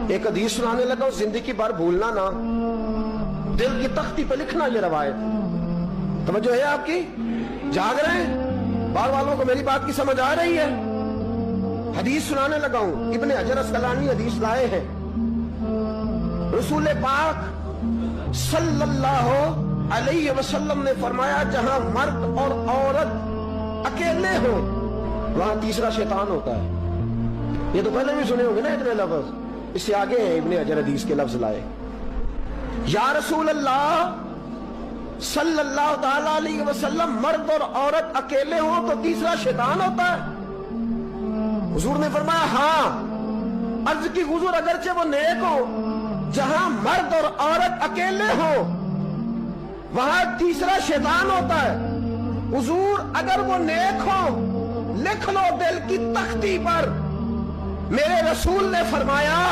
ایک حدیث سنانے لگا زندگی بھر بھولنا نہ، دل کی تختی پہ لکھنا یہ روایت۔ توجہ ہے آپ کی؟ جاگ رہے ہیں؟ بار والوں کو میری بات کی سمجھ آ رہی ہے؟ حدیث سنانے لگا ہوں، ابن حجر اسقلانی حدیث لائے ہیں، رسول پاک صلی اللہ علیہ وسلم نے فرمایا جہاں مرد اور عورت اکیلے ہو وہاں تیسرا شیطان ہوتا ہے۔ یہ تو پہلے بھی سنے ہوں گے نا اتنے لفظ، اس سے آگے ہیں ابن حجر حدیث کے لفظ لائے۔ یا رسول اللہ صلی اللہ تعالی علیہ وسلم، مرد اور عورت اکیلے ہوں تو تیسرا شیطان ہوتا ہے؟ حضور نے فرمایا ہاں۔ عرض کی حضور اگرچہ وہ نیک ہو، جہاں مرد اور عورت اکیلے ہو وہاں تیسرا شیطان ہوتا ہے۔ حضور اگر وہ نیک ہو لکھ لو دل کی تختی پر، میرے رسول نے فرمایا